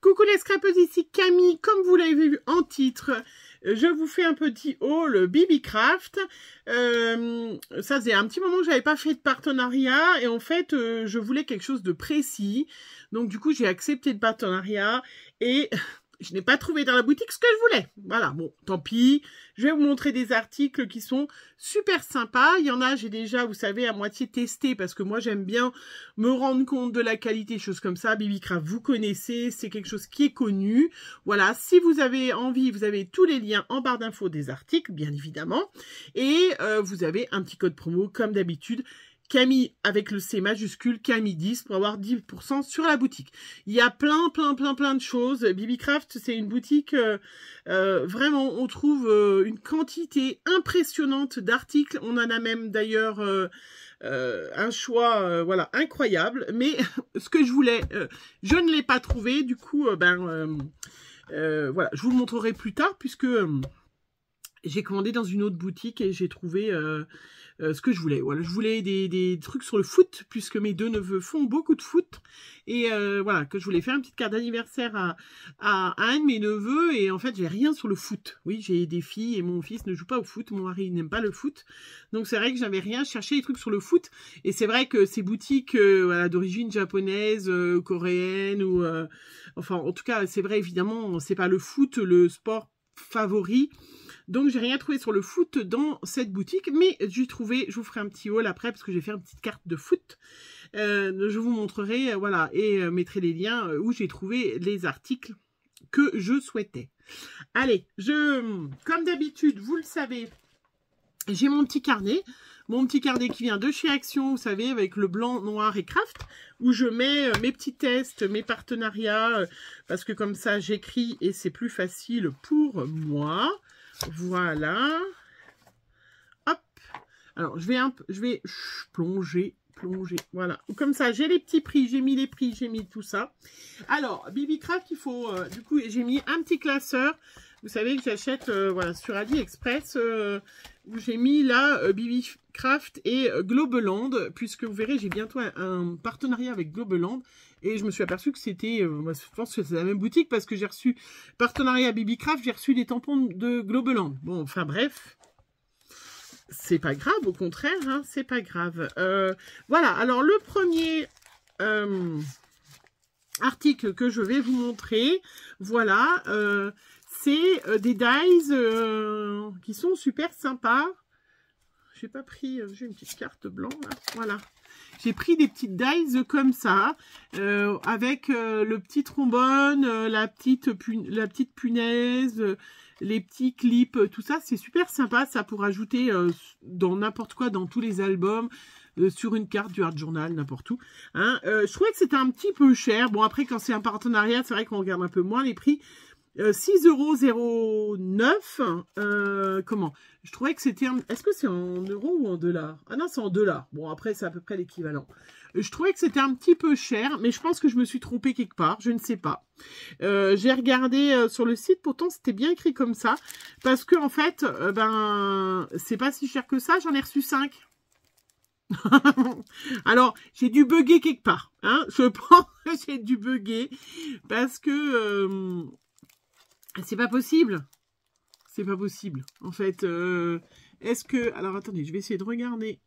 Coucou les scrapeuses, ici Camille. Comme vous l'avez vu en titre, je vous fais un petit haul BBcraft. Ça faisait un petit moment que j'avais pas fait de partenariat et en fait, je voulais quelque chose de précis. Donc du coup, j'ai accepté le partenariat et je n'ai pas trouvé dans la boutique ce que je voulais. Voilà, bon, tant pis. Je vais vous montrer des articles qui sont super sympas. Il y en a, j'ai déjà, vous savez, à moitié testé parce que moi, j'aime bien me rendre compte de la qualité, choses comme ça. BBcraft, vous connaissez, c'est quelque chose qui est connu. Voilà, si vous avez envie, vous avez tous les liens en barre d'infos des articles, bien évidemment. Et vous avez un petit code promo, comme d'habitude. Camille avec le C majuscule, Camille 10 pour avoir 10% sur la boutique. Il y a plein de choses. BBcraft, c'est une boutique, vraiment, on trouve une quantité impressionnante d'articles. On en a même d'ailleurs un choix, voilà, incroyable. Mais ce que je voulais, je ne l'ai pas trouvé. Du coup, voilà, je vous le montrerai plus tard puisque j'ai commandé dans une autre boutique et j'ai trouvé ce que je voulais. Voilà, je voulais des trucs sur le foot, puisque mes deux neveux font beaucoup de foot. Et voilà, que je voulais faire une petite carte d'anniversaire à un de mes neveux. Et en fait, j'ai rien sur le foot. Oui, j'ai des filles et mon fils ne joue pas au foot. Mon mari n'aime pas le foot. Donc, c'est vrai que j'avais rien cherché des trucs sur le foot. Et c'est vrai que ces boutiques voilà, d'origine japonaise, coréenne, ou enfin, en tout cas, c'est vrai, évidemment, c'est pas le foot, le sport favori. Donc, j'ai rien trouvé sur le foot dans cette boutique, mais j'ai trouvé, je vous ferai un petit haul après, parce que je vais faire une petite carte de foot. Je vous montrerai, voilà, et mettrai les liens où j'ai trouvé les articles que je souhaitais. Allez, comme d'habitude, vous le savez, j'ai mon petit carnet. Mon petit carnet qui vient de chez Action, vous savez, avec le blanc, noir et craft, où je mets mes petits tests, mes partenariats, parce que comme ça, j'écris et c'est plus facile pour moi. Voilà. Hop. Alors, je vais plonger. Voilà. Comme ça, j'ai les petits prix, j'ai mis les prix, j'ai mis tout ça. Alors, BBcraft, il faut... du coup, j'ai mis un petit classeur. Vous savez que j'achète voilà, sur AliExpress, où j'ai mis là BBcraft et Globeland, puisque vous verrez, j'ai bientôt un partenariat avec Globeland. Et je me suis aperçu que c'était, je pense que c'est la même boutique, parce que j'ai reçu partenariat BBcraft, j'ai reçu des tampons de Globeland. Bon, enfin bref, c'est pas grave, au contraire, hein, c'est pas grave. Voilà, alors le premier article que je vais vous montrer, voilà, c'est des dies qui sont super sympas. J'ai pas pris, j'ai une petite carte blanche, là, voilà. J'ai pris des petites dies comme ça, avec le petit trombone, la petite punaise, les petits clips, tout ça. C'est super sympa, ça, pour ajouter dans n'importe quoi, dans tous les albums, sur une carte du Art Journal, n'importe où. Hein. Je trouvais que c'était un petit peu cher. Bon, après, quand c'est un partenariat, c'est vrai qu'on regarde un peu moins les prix. 6,09 €. Comment? Je trouvais que c'était... Est-ce que c'est en euros ou en dollars? Ah non, c'est en dollars. Bon, après, c'est à peu près l'équivalent. Je trouvais que c'était un petit peu cher, mais je pense que je me suis trompée quelque part. Je ne sais pas. J'ai regardé sur le site, pourtant, c'était bien écrit comme ça. Parce que, en fait, c'est pas si cher que ça. J'en ai reçu 5. Alors, j'ai dû bugger quelque part. Hein. Je pense que j'ai dû bugger. Parce que... c'est pas possible. C'est pas possible. En fait, est-ce que... Alors, attendez, je vais essayer de regarder.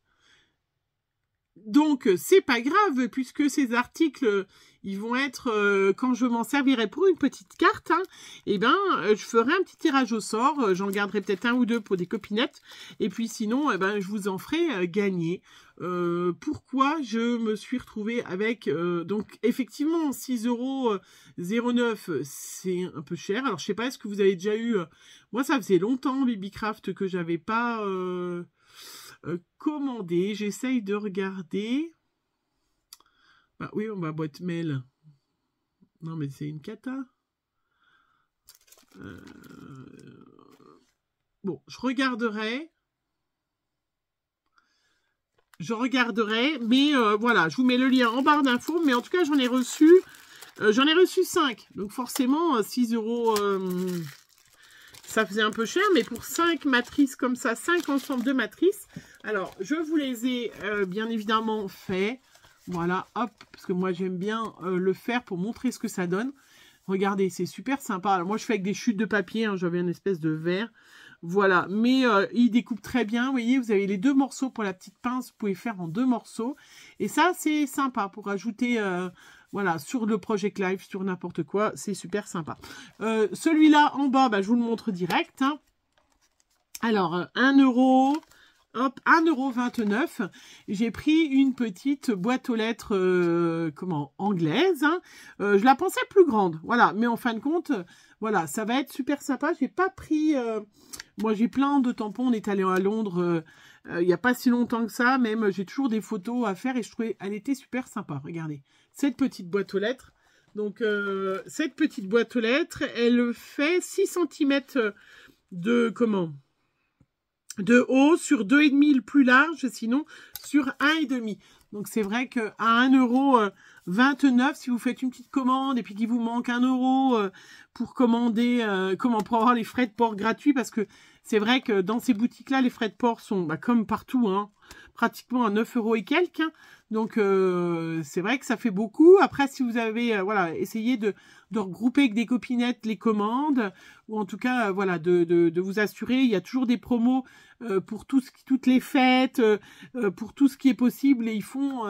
Donc, c'est pas grave, puisque ces articles, ils vont être... quand je m'en servirai pour une petite carte, hein, eh ben, je ferai un petit tirage au sort. J'en garderai peut-être un ou deux pour des copinettes. Et puis, sinon, eh ben, je vous en ferai gagner. Pourquoi je me suis retrouvée avec... donc, effectivement, 6,09 €, c'est un peu cher. Alors, je sais pas, est-ce que vous avez déjà eu... moi, ça faisait longtemps, BBcraft, que j'avais pas... commandé. J'essaye de regarder. Bah oui, ma boîte mail. Non, mais c'est une cata. Bon, je regarderai. Mais voilà, je vous mets le lien en barre d'infos. Mais en tout cas, j'en ai reçu 5. Donc forcément, 6 €... ça faisait un peu cher, mais pour 5 matrices comme ça, 5 ensembles de matrices. Alors, je vous les ai bien évidemment fait. Voilà, hop, parce que moi j'aime bien le faire pour montrer ce que ça donne. Regardez, c'est super sympa. Alors, moi, je fais avec des chutes de papier. Hein, j'avais une espèce de verre. Voilà, mais il découpe très bien. Vous voyez, vous avez les 2 morceaux pour la petite pince. Vous pouvez faire en 2 morceaux. Et ça, c'est sympa pour ajouter... voilà, sur le Project Live, sur n'importe quoi, c'est super sympa. Celui-là, en bas, bah, je vous le montre direct. Hein. Alors, 1 €, hop, 1,29 €. J'ai pris une petite boîte aux lettres, anglaise. Hein. Je la pensais plus grande, voilà. Mais en fin de compte, voilà, ça va être super sympa. J'ai pas pris... moi, j'ai plein de tampons. On est allé à Londres... il n'y a pas si longtemps que ça, même j'ai toujours des photos à faire et je trouvais elle était super sympa. Regardez, cette petite boîte aux lettres. Donc, cette petite boîte aux lettres, elle fait 6 cm de haut sur 2,5 le plus large, sinon sur 1,5. Donc, c'est vrai qu'à 1,29 €, si vous faites une petite commande et puis qu'il vous manque 1 € pour commander, pour avoir les frais de port gratuits, parce que c'est vrai que dans ces boutiques-là, les frais de port sont, comme partout, hein, pratiquement à 9 € et quelques. Hein. Donc, c'est vrai que ça fait beaucoup. Après, si vous avez, voilà, essayez de regrouper avec des copinettes les commandes, ou en tout cas, voilà, de vous assurer. Il y a toujours des promos pour toutes les fêtes, pour tout ce qui est possible. Et ils font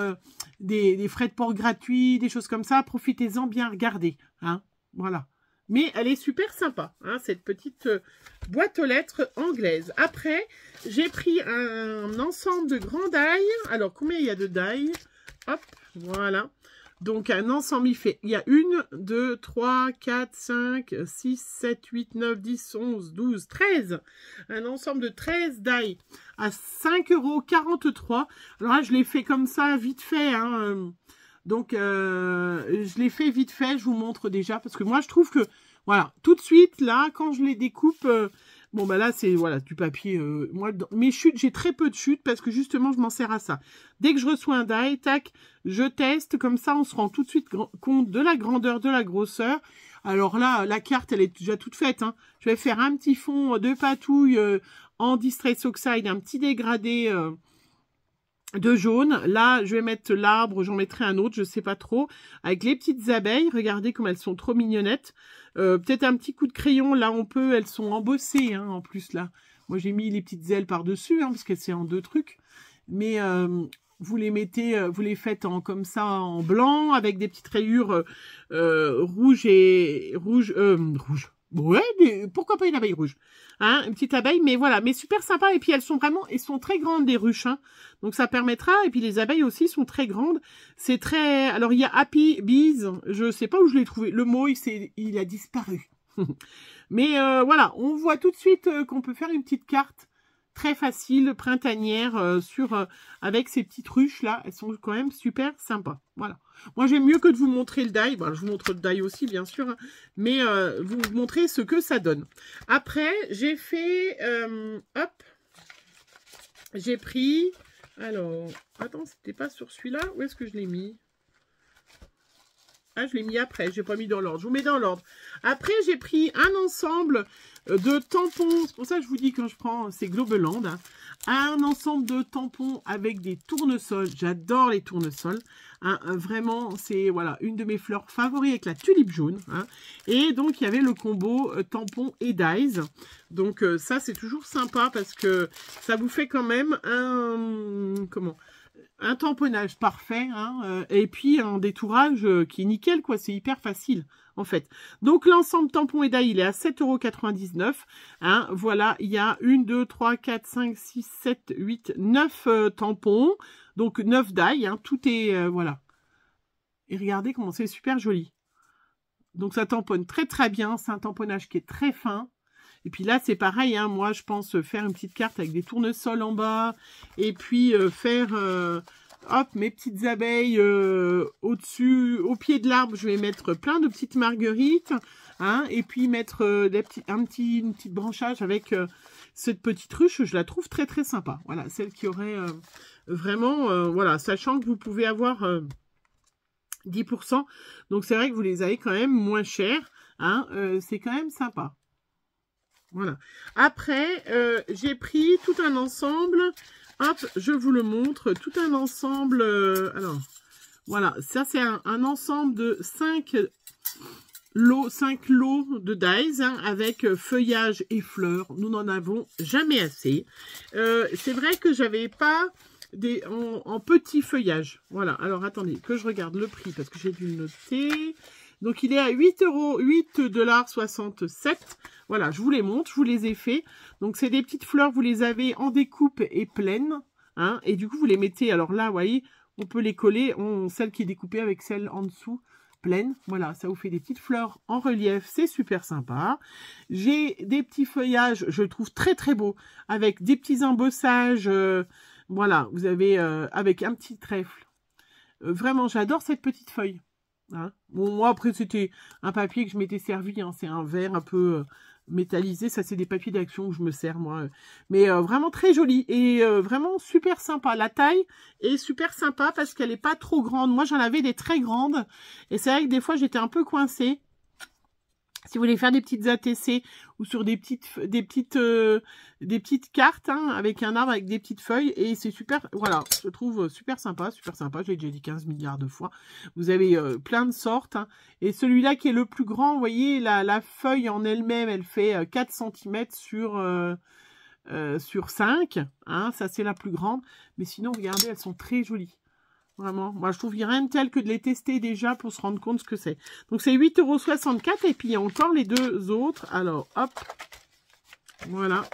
des frais de port gratuits, des choses comme ça. Profitez-en, bien regarder. Hein, voilà. Mais elle est super sympa, hein, cette petite boîte aux lettres anglaise. Après, j'ai pris un ensemble de grands die. Alors, combien il y a de die? Hop, voilà. Donc, un ensemble, il y a 1, 2, 3, 4, 5, 6, 7, 8, 9, 10, 11, 12, 13. Un ensemble de 13 die à 5,43 €. Alors là, je l'ai fait comme ça, vite fait, hein. Donc, je l'ai fait vite fait, je vous montre déjà, parce que moi, je trouve que, voilà, tout de suite, là, quand je les découpe, bon, bah là, c'est, voilà, du papier. Moi, mes chutes, j'ai très peu de chutes, parce que justement, je m'en sers à ça. Dès que je reçois un die, tac, je teste, comme ça, on se rend tout de suite compte de la grandeur, de la grosseur. Alors là, la carte, elle est déjà toute faite, hein. Je vais faire un petit fond de patouille en Distress Oxide, un petit dégradé... de jaune. Là, je vais mettre l'arbre, j'en mettrai un autre, je sais pas trop. Avec les petites abeilles, regardez comme elles sont trop mignonnettes. Peut-être un petit coup de crayon, là on peut, elles sont embossées, hein, en plus là. Moi j'ai mis les petites ailes par-dessus, hein, parce que c'est en 2 trucs. Mais vous les mettez, vous les faites comme ça en blanc, avec des petites rayures rouges. Ouais, pourquoi pas une abeille rouge, hein, une petite abeille, mais voilà, mais super sympa. Et puis elles sont très grandes, les ruches, hein, donc ça permettra. Et puis les abeilles aussi sont très grandes. C'est très, alors il y a Happy Bees, je sais pas où je l'ai trouvé. Le mot il a disparu. Mais voilà, on voit tout de suite qu'on peut faire une petite carte très facile, printanière, avec ces petites ruches là. Elles sont quand même super sympas. Voilà. Moi, j'aime mieux que de vous montrer le die. Bon, je vous montre le die aussi, bien sûr. Hein, mais vous montrer ce que ça donne. Après, j'ai fait... hop. J'ai pris... Alors... Attends, c'était pas sur celui-là. Où est-ce que je l'ai mis? Ah, je l'ai mis après. J'ai pas mis dans l'ordre. Je vous mets dans l'ordre. Après, j'ai pris un ensemble de tampons. C'est pour ça que je vous dis quand je prends... C'est Globeland. Hein, un ensemble de tampons avec des tournesols. J'adore les tournesols. Hein, vraiment, c'est voilà une de mes fleurs favoris avec la tulipe jaune. Hein, et donc, il y avait le combo tampon et dies. Donc, ça, c'est toujours sympa parce que ça vous fait quand même un tamponnage parfait. Hein, et puis, un détourage qui est nickel, quoi. C'est hyper facile, en fait. Donc, l'ensemble tampon et die, il est à 7,99 €. Hein, voilà, il y a 1, 2, 3, 4, 5, 6, 7, 8, 9 tampons. Donc, 9 die, hein, tout est... voilà. Et regardez comment c'est super joli. Donc, ça tamponne très, très bien. C'est un tamponnage qui est très fin. Et puis là, c'est pareil. Hein, moi, je pense faire une petite carte avec des tournesols en bas. Et puis, faire... hop, mes petites abeilles au-dessus, au pied de l'arbre. Je vais mettre plein de petites marguerites. Hein, et puis, mettre une petite branchage avec... cette petite ruche, je la trouve très très sympa. Voilà, celle qui aurait vraiment, voilà, sachant que vous pouvez avoir 10%. Donc c'est vrai que vous les avez quand même moins chers. Hein, c'est quand même sympa. Voilà. Après, j'ai pris tout un ensemble. Hop, je vous le montre. Tout un ensemble. Alors, voilà, ça c'est un ensemble de 5 5 lots de dies hein, avec feuillage et fleurs. Nous n'en avons jamais assez. C'est vrai que j'avais pas en petit feuillage. Voilà. Alors, attendez, que je regarde le prix parce que j'ai dû le noter. Donc, il est à 8,67 $. Voilà, je vous les montre, je vous les ai fait. Donc, c'est des petites fleurs, vous les avez en découpe et pleines. Hein, et du coup, vous les mettez, alors là, vous voyez, on peut les coller, celle qui est découpée avec celle en dessous, pleine. Voilà, ça vous fait des petites fleurs en relief, c'est super sympa. J'ai des petits feuillages, je le trouve très très beau, avec des petits embossages, voilà, vous avez avec un petit trèfle. Vraiment, j'adore cette petite feuille. Hein. Bon, moi, après, c'était un papier que je m'étais servi, hein, c'est un verre un peu métallisé, ça c'est des papiers d'action que je me sers moi, mais vraiment très joli et vraiment super sympa. La taille est super sympa parce qu'elle est pas trop grande. Moi j'en avais des très grandes et c'est vrai que des fois j'étais un peu coincée. Si vous voulez faire des petites ATC ou sur des petites cartes hein, avec un arbre avec des petites feuilles et c'est super, voilà, je trouve super sympa, j'ai déjà dit 15 milliards de fois. Vous avez plein de sortes hein, et celui-là qui est le plus grand, vous voyez, la feuille en elle-même, elle fait 4 cm sur 5, hein, ça c'est la plus grande, mais sinon regardez, elles sont très jolies. Vraiment, moi je trouve qu'il n'y a rien de tel que de les tester déjà pour se rendre compte ce que c'est. Donc c'est 8,64 € et puis il y a encore les deux autres. Alors hop, voilà,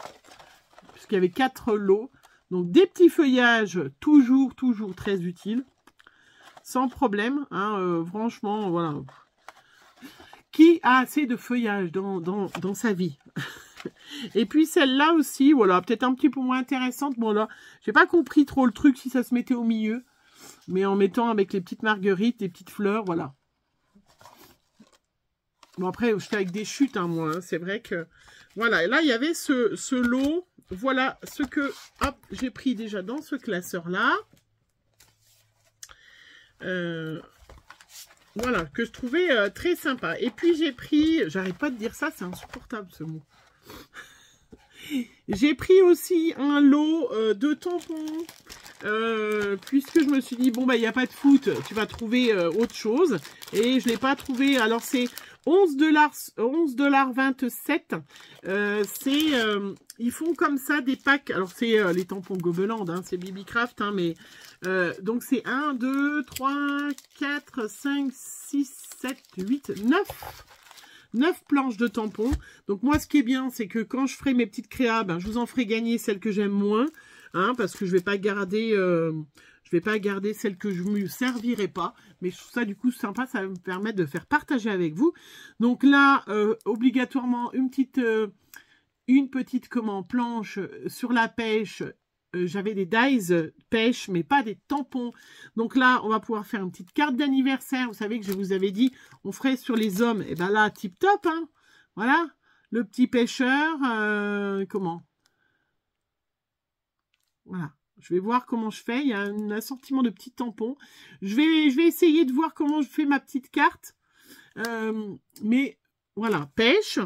puisqu'il y avait 4 lots. Donc des petits feuillages, toujours très utiles, sans problème. Hein, franchement, voilà. Qui a assez de feuillage dans sa vie? Et puis celle-là aussi, voilà, peut-être un petit peu moins intéressante. Bon là, j'ai pas compris trop le truc si ça se mettait au milieu. Mais en mettant avec les petites marguerites, les petites fleurs, voilà. Bon, après, je fais avec des chutes, hein, moi. Hein, c'est vrai que... Voilà, et là, il y avait ce lot. Voilà ce que, hop, j'ai pris déjà dans ce classeur-là. Voilà, que je trouvais très sympa. Et puis, j'ai pris... J'arrête pas de dire ça, c'est insupportable, ce mot. J'ai pris aussi un lot de tampons. Puisque je me suis dit, bon, bah, il n'y a pas de foot, tu vas trouver autre chose. Et je ne l'ai pas trouvé. Alors, c'est 11,27 $. Ils font comme ça des packs. Alors, c'est les tampons Gobeland, hein, c'est BBcraft, hein, mais donc, c'est 1, 2, 3, 4, 5, 6, 7, 8, 9 planches de tampons. Donc, moi, ce qui est bien, c'est que quand je ferai mes petites créas, ben, je vous en ferai gagner celles que j'aime moins. Hein, parce que je vais pas garder celle que je me servirai pas, mais je trouve ça du coup sympa, ça va me permettre de faire partager avec vous. Donc là, obligatoirement une petite planche sur la pêche. J'avais des dies pêche, mais pas des tampons. Donc là, on va pouvoir faire une petite carte d'anniversaire. Vous savez que je vous avais dit, on ferait sur les hommes. Et ben là, tip top, hein. Voilà, le petit pêcheur, voilà, je vais voir comment je fais. Il y a un assortiment de petits tampons. Je vais essayer de voir comment je fais ma petite carte. Mais voilà, pêche.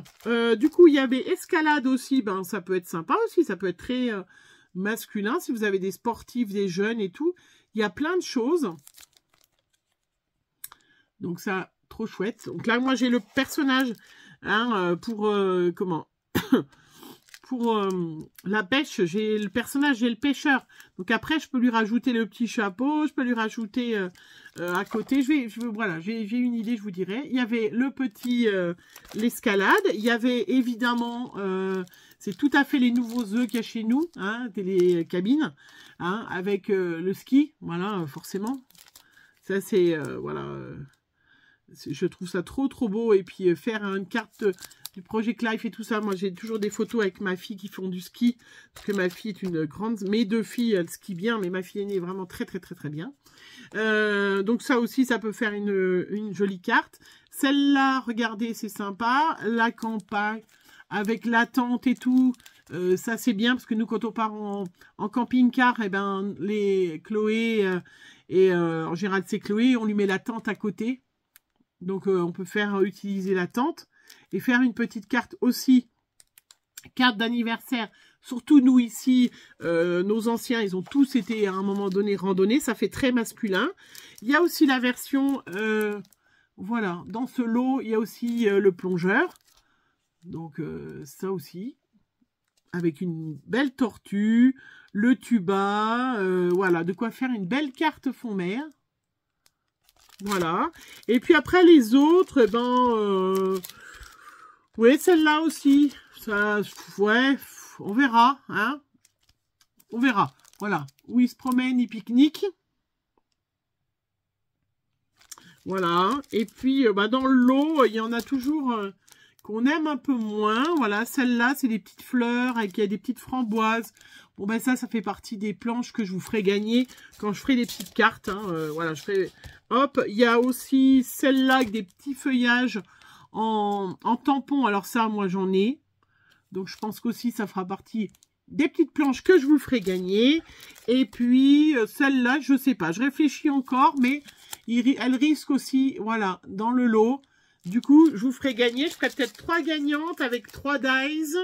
Du coup, il y avait escalade aussi. Ben, ça peut être sympa aussi. Ça peut être très masculin si vous avez des sportifs, des jeunes et tout. Il y a plein de choses. Donc ça, trop chouette. Donc là, moi, j'ai le personnage hein, pour pour la pêche, j'ai le personnage, j'ai le pêcheur. Donc après, je peux lui rajouter le petit chapeau, je peux lui rajouter à côté. Voilà, j'ai une idée, je vous dirai. Il y avait le petit, l'escalade. Il y avait évidemment, c'est tout à fait les nouveaux œufs qu'il y a chez nous, hein, télécabines, hein, avec le ski, voilà, forcément. Ça, c'est, voilà, je trouve ça trop beau. Et puis faire une carte du Project Life et tout ça. Moi, j'ai toujours des photos avec ma fille qui font du ski. Parce que ma fille est une grande... Mes deux filles, elles skient bien. Mais ma fille aînée est vraiment très bien. Donc ça aussi, ça peut faire une jolie carte. Celle-là, regardez, c'est sympa. La campagne avec la tente et tout. Ça, c'est bien. Parce que nous, quand on part en camping-car, eh ben, Chloé... en général, c'est Chloé. On lui met la tente à côté. Donc, on peut faire utiliser la tente. Et faire une petite carte aussi, carte d'anniversaire. Surtout nous ici, nos anciens, ils ont tous été à un moment donné randonnés. Ça fait très masculin. Il y a aussi la version Voilà, dans ce lot, il y a aussi le plongeur. Donc, ça aussi. Avec une belle tortue, le tuba. Voilà, de quoi faire une belle carte fond mer. Voilà. Et puis après, les autres, oui, celle-là aussi. Ça, ouais, on verra, hein. On verra. Voilà. Où il se promène, il pique-nique. Voilà. Et puis, dans le lot, il y en a toujours qu'on aime un peu moins. Voilà, celle-là, c'est des petites fleurs avec des petites framboises. Bon, ça fait partie des planches que je vous ferai gagner quand je ferai des petites cartes. Hein. Voilà, je ferai... Hop, il y a aussi celle-là avec des petits feuillages en tampon. Alors ça, moi, j'en ai. Donc, je pense qu'aussi, ça fera partie des petites planches que je vous ferai gagner. Et puis, celle-là, je sais pas. Je réfléchis encore, mais elle risque aussi, voilà, dans le lot. Du coup, je vous ferai gagner. Je ferai peut-être 3 gagnantes avec 3 dies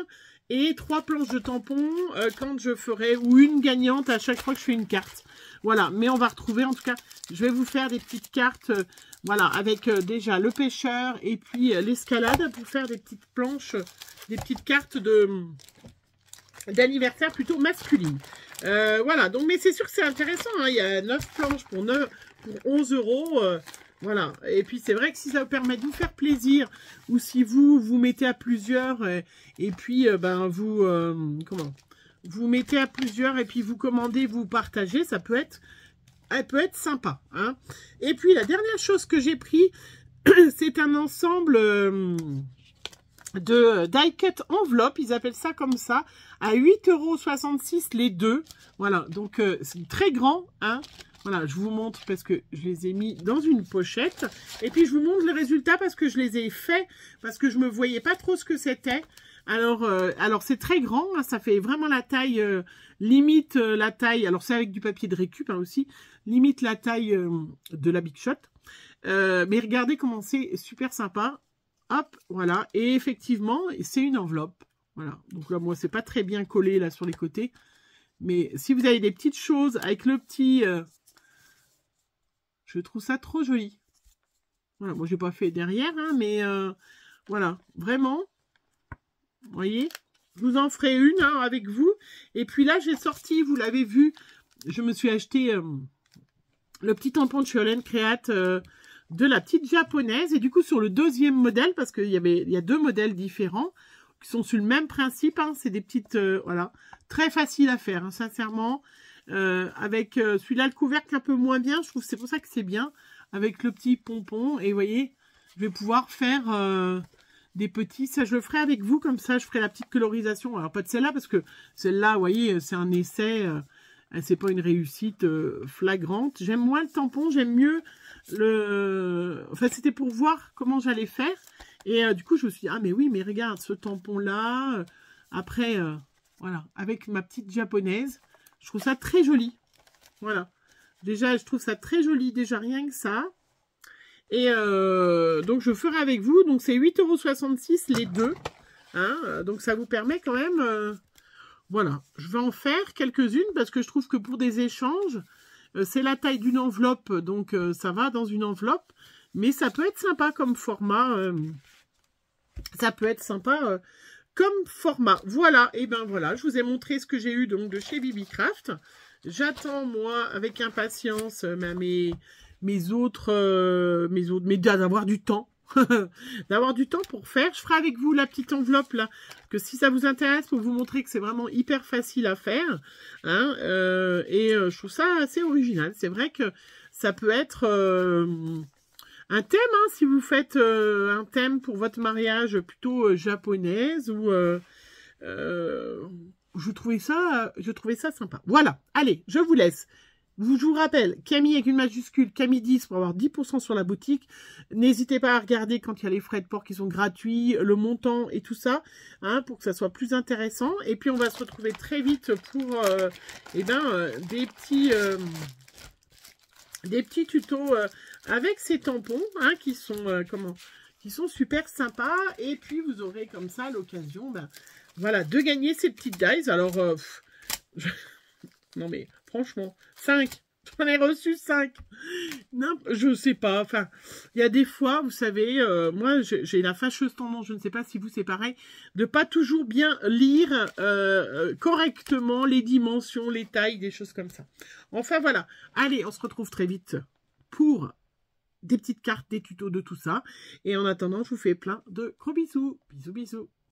et 3 planches de tampons quand je ferai, ou une gagnante à chaque fois que je fais une carte. Voilà, mais on va retrouver, en tout cas, je vais vous faire des petites cartes, voilà, avec déjà le pêcheur et puis l'escalade pour faire des petites planches, des petites cartes d'anniversaire plutôt masculine. Voilà, donc, mais c'est sûr que c'est intéressant, hein, il y a 9 planches pour 11 €. Voilà, et puis c'est vrai que si ça vous permet de vous faire plaisir, ou si vous mettez à plusieurs, et puis vous mettez à plusieurs et puis vous commandez, vous partagez, elle peut être sympa. Hein. Et puis la dernière chose que j'ai pris, c'est un ensemble de die cut enveloppe, ils appellent ça comme ça, à 8,66 € les deux. Voilà, donc c'est très grand, hein. Voilà, je vous montre parce que je les ai mis dans une pochette. Et puis, je vous montre le résultat parce que je les ai faits, parce que je ne me voyais pas trop ce que c'était. Alors c'est très grand, hein, ça fait vraiment la taille, limite la taille, alors c'est avec du papier de récup hein, aussi, limite la taille de la Big Shot. Mais regardez comment c'est super sympa. Hop, voilà. Et effectivement, c'est une enveloppe. Voilà, donc là, moi, c'est pas très bien collé là sur les côtés. Mais si vous avez des petites choses avec le petit... je trouve ça trop joli. Voilà, moi, j'ai pas fait derrière, hein, mais voilà, vraiment. Vous voyez, je vous en ferai une hein, avec vous. Et puis là, j'ai sorti, vous l'avez vu, je me suis acheté le petit tampon de chez Holland Create de la petite japonaise. Et du coup, sur le deuxième modèle, parce qu'il y a 2 modèles différents qui sont sur le même principe. Hein, c'est des petites, voilà, très faciles à faire, hein, sincèrement. Avec celui-là, le couvercle un peu moins bien. Je trouve que c'est pour ça que c'est bien. Avec le petit pompon. Et vous voyez, je vais pouvoir faire des petits. Ça, je le ferai avec vous. Comme ça, je ferai la petite colorisation. Alors, pas de celle-là, parce que celle-là, vous voyez, c'est un essai. C'est pas une réussite flagrante. J'aime moins le tampon. J'aime mieux le... Enfin, c'était pour voir comment j'allais faire. Et du coup, je me suis dit, ah, mais oui, mais regarde, ce tampon-là. Après, voilà, avec ma petite japonaise. Je trouve ça très joli. Voilà. Déjà, je trouve ça très joli. Déjà, rien que ça. Et donc, je ferai avec vous. Donc, c'est 8,66 € les deux. Hein, donc, ça vous permet quand même... voilà. Je vais en faire quelques-unes parce que je trouve que pour des échanges, c'est la taille d'une enveloppe. Donc, ça va dans une enveloppe. Mais ça peut être sympa comme format. Ça peut être sympa... comme format. Voilà, et ben voilà, je vous ai montré ce que j'ai eu donc de chez Bibicraft. J'attends moi avec impatience mais d'avoir du temps. D'avoir du temps pour faire. Je ferai avec vous la petite enveloppe là, que si ça vous intéresse, pour vous montrer que c'est vraiment hyper facile à faire. Hein, je trouve ça assez original. C'est vrai que ça peut être... un thème, hein, si vous faites un thème pour votre mariage plutôt japonaise ou je trouvais ça sympa. Voilà, allez, je vous laisse. Je vous rappelle, Camille avec une majuscule, Camille 10 pour avoir 10% sur la boutique. N'hésitez pas à regarder quand il y a les frais de port qui sont gratuits, le montant et tout ça, hein, pour que ça soit plus intéressant. Et puis on va se retrouver très vite pour des petits tutos avec ces tampons hein, qui sont super sympas. Et puis vous aurez comme ça l'occasion voilà, de gagner ces petites dies. Alors non mais franchement 5 J'en ai reçu 5. Non, je sais pas. Enfin, il y a des fois, vous savez, moi, j'ai la fâcheuse tendance, je ne sais pas si vous, c'est pareil, de pas toujours bien lire correctement les dimensions, les tailles, des choses comme ça. Enfin, voilà. Allez, on se retrouve très vite pour des petites cartes, des tutos de tout ça. Et en attendant, je vous fais plein de gros bisous. Bisous, bisous.